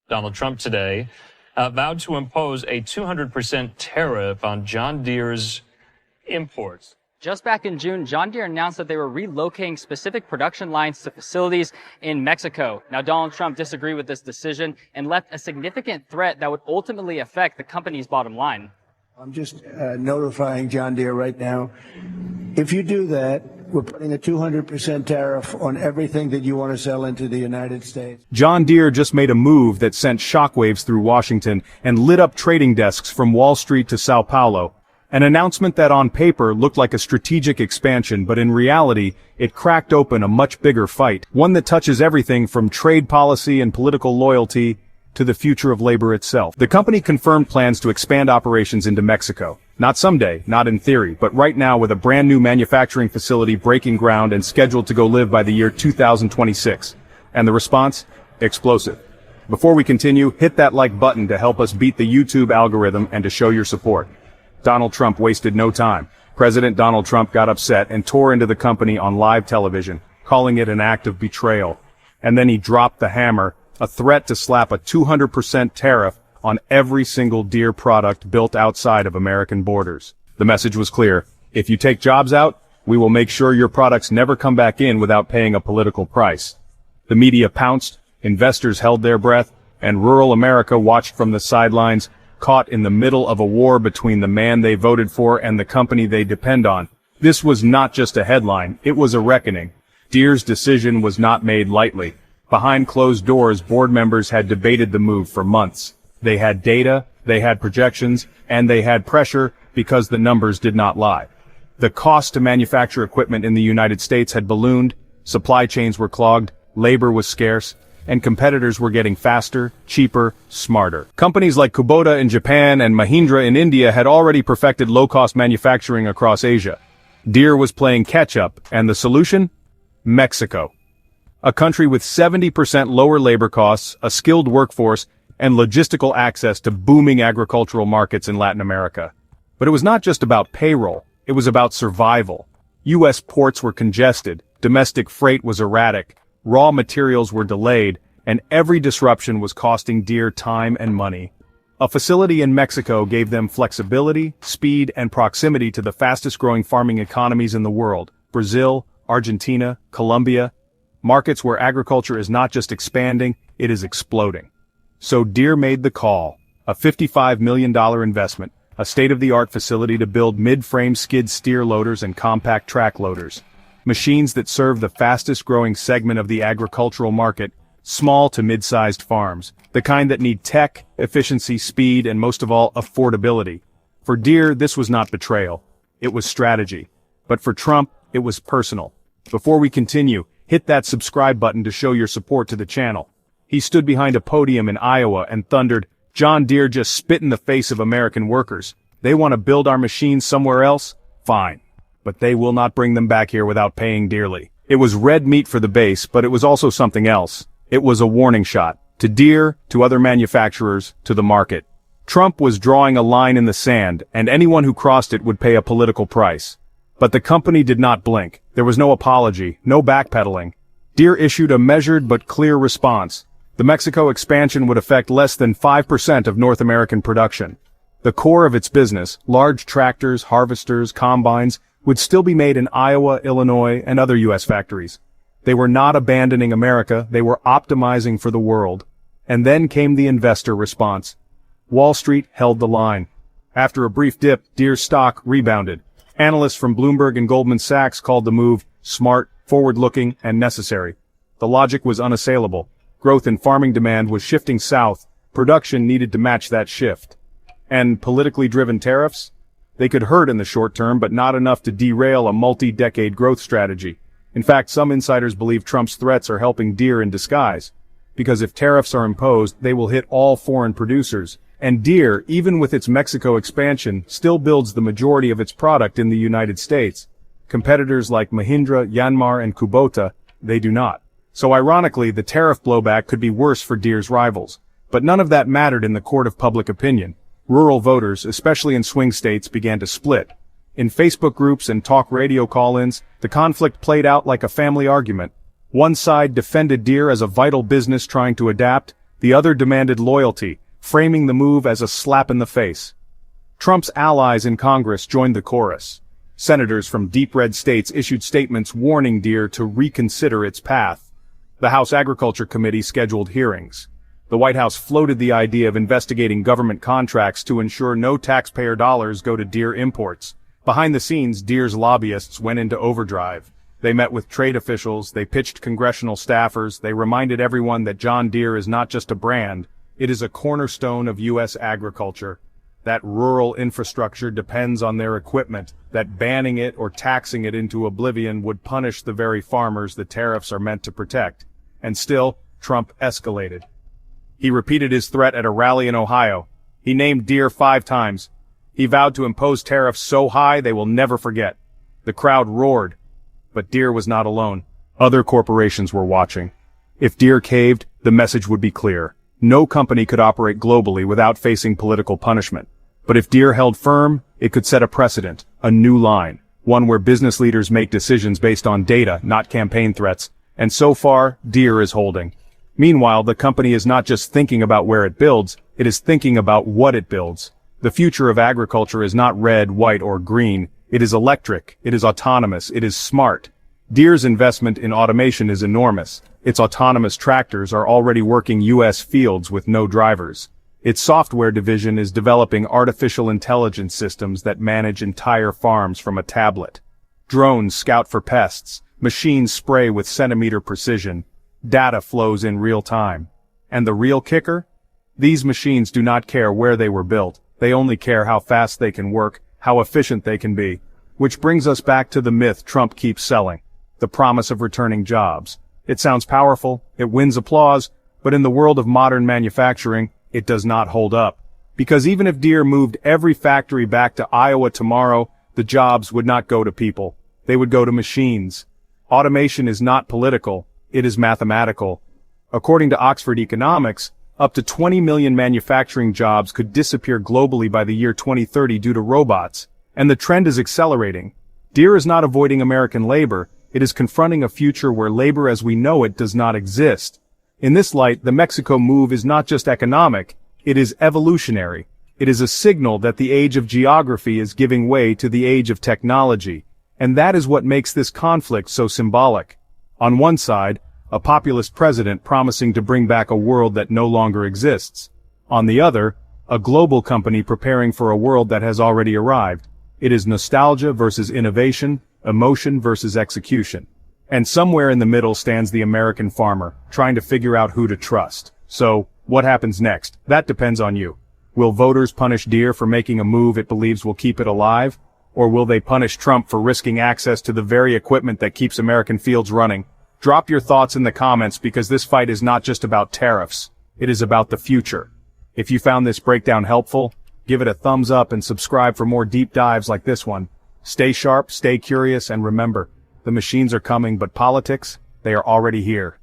Donald Trump today vowed to impose a 200% tariff on John Deere's imports. Just back in June, John Deere announced that they were relocating specific production lines to facilities in Mexico. Now, Donald Trump disagreed with this decision and left a significant threat that would ultimately affect the company's bottom line. I'm just notifying John Deere right now. If you do that, we're putting a 200% tariff on everything that you want to sell into the United States. John Deere just made a move that sent shockwaves through Washington and lit up trading desks from Wall Street to Sao Paulo. An announcement that on paper looked like a strategic expansion, but in reality, it cracked open a much bigger fight, one that touches everything from trade policy and political loyalty to the future of labor itself. The company confirmed plans to expand operations into Mexico. Not someday, not in theory, but right now with a brand new manufacturing facility breaking ground and scheduled to go live by the year 2026. And the response? Explosive. Before we continue, hit that like button to help us beat the YouTube algorithm and to show your support. Donald Trump wasted no time. President Donald Trump got upset and tore into the company on live television, calling it an act of betrayal. And then he dropped the hammer, a threat to slap a 200% tariff on every single Deere product built outside of American borders. The message was clear. If you take jobs out, we will make sure your products never come back in without paying a political price. The media pounced, investors held their breath, and rural America watched from the sidelines, caught in the middle of a war between the man they voted for and the company they depend on. This was not just a headline, it was a reckoning. Deere's decision was not made lightly. Behind closed doors, board members had debated the move for months. They had data, they had projections, and they had pressure because the numbers did not lie. The cost to manufacture equipment in the United States had ballooned, supply chains were clogged, labor was scarce, and competitors were getting faster, cheaper, smarter. Companies like Kubota in Japan and Mahindra in India had already perfected low-cost manufacturing across Asia. Deere was playing catch-up, and the solution? Mexico. A country with 70% lower labor costs, a skilled workforce, and logistical access to booming agricultural markets in Latin America. But it was not just about payroll, it was about survival. U.S. ports were congested, domestic freight was erratic, raw materials were delayed, and every disruption was costing Deere time and money. A facility in Mexico gave them flexibility, speed, and proximity to the fastest-growing farming economies in the world: Brazil, Argentina, Colombia, markets where agriculture is not just expanding, it is exploding. So Deere made the call, a $55 million investment, a state-of-the-art facility to build mid-frame skid steer loaders and compact track loaders. Machines that serve the fastest-growing segment of the agricultural market, small to mid-sized farms, the kind that need tech, efficiency, speed, and most of all, affordability. For Deere, this was not betrayal. It was strategy. But for Trump, it was personal. Before we continue, hit that subscribe button to show your support to the channel. He stood behind a podium in Iowa and thundered, "John Deere just spit in the face of American workers. They want to build our machines somewhere else? Fine. But they will not bring them back here without paying dearly." It was red meat for the base, but it was also something else. It was a warning shot. To Deere, to other manufacturers, to the market. Trump was drawing a line in the sand, and anyone who crossed it would pay a political price. But the company did not blink. There was no apology, no backpedaling. Deere issued a measured but clear response. The Mexico expansion would affect less than 5% of North American production. The core of its business, large tractors, harvesters, combines, would still be made in Iowa, Illinois, and other U.S. factories. They were not abandoning America, they were optimizing for the world. And then came the investor response. Wall Street held the line. After a brief dip, Deere's stock rebounded. Analysts from Bloomberg and Goldman Sachs called the move smart, forward-looking, and necessary. The logic was unassailable. Growth in farming demand was shifting south. Production needed to match that shift. And politically driven tariffs? They could hurt in the short term, but not enough to derail a multi-decade growth strategy. In fact, some insiders believe Trump's threats are helping Deere in disguise. Because if tariffs are imposed, they will hit all foreign producers. And Deere, even with its Mexico expansion, still builds the majority of its product in the United States. Competitors like Mahindra, Yanmar, and Kubota, they do not. So ironically, the tariff blowback could be worse for Deere's rivals. But none of that mattered in the court of public opinion. Rural voters, especially in swing states, began to split. In Facebook groups and talk radio call-ins, the conflict played out like a family argument. One side defended Deere as a vital business trying to adapt. The other demanded loyalty, framing the move as a slap in the face. Trump's allies in Congress joined the chorus. Senators from deep red states issued statements warning Deere to reconsider its path. The House Agriculture Committee scheduled hearings. The White House floated the idea of investigating government contracts to ensure no taxpayer dollars go to Deere imports. Behind the scenes, Deere's lobbyists went into overdrive. They met with trade officials, they pitched congressional staffers, they reminded everyone that John Deere is not just a brand, it is a cornerstone of U.S. agriculture. That rural infrastructure depends on their equipment, that banning it or taxing it into oblivion would punish the very farmers the tariffs are meant to protect. And still, Trump escalated. He repeated his threat at a rally in Ohio. He named Deere 5 times. He vowed to impose tariffs so high they will never forget. The crowd roared. But Deere was not alone. Other corporations were watching. If Deere caved, the message would be clear. No company could operate globally without facing political punishment. But if Deere held firm, it could set a precedent, a new line, one where business leaders make decisions based on data, not campaign threats. And so far, Deere is holding. Meanwhile, the company is not just thinking about where it builds, it is thinking about what it builds. The future of agriculture is not red, white, or green. It is electric, it is autonomous, it is smart. Deere's investment in automation is enormous. Its autonomous tractors are already working U.S. fields with no drivers. Its software division is developing artificial intelligence systems that manage entire farms from a tablet. Drones scout for pests, machines spray with centimeter precision. Data flows in real time. And the real kicker? These machines do not care where they were built. They only care how fast they can work, how efficient they can be. Which brings us back to the myth Trump keeps selling. The promise of returning jobs. It sounds powerful, it wins applause, but in the world of modern manufacturing, it does not hold up. Because even if Deere moved every factory back to Iowa tomorrow, the jobs would not go to people. They would go to machines. Automation is not political, it is mathematical. According to Oxford Economics, up to 20 million manufacturing jobs could disappear globally by the year 2030 due to robots. And the trend is accelerating. Deere is not avoiding American labor, it is confronting a future where labor as we know it does not exist. In this light, the Mexico move is not just economic, it is evolutionary. It is a signal that the age of geography is giving way to the age of technology. And that is what makes this conflict so symbolic. On one side, a populist president promising to bring back a world that no longer exists. On the other, a global company preparing for a world that has already arrived. It is nostalgia versus innovation, emotion versus execution. And somewhere in the middle stands the American farmer, trying to figure out who to trust. So, what happens next? That depends on you. Will voters punish Deere for making a move it believes will keep it alive? Or will they punish Trump for risking access to the very equipment that keeps American fields running? Drop your thoughts in the comments because this fight is not just about tariffs. It is about the future. If you found this breakdown helpful, give it a thumbs up and subscribe for more deep dives like this one. Stay sharp, stay curious, and remember, the machines are coming, but politics, they are already here.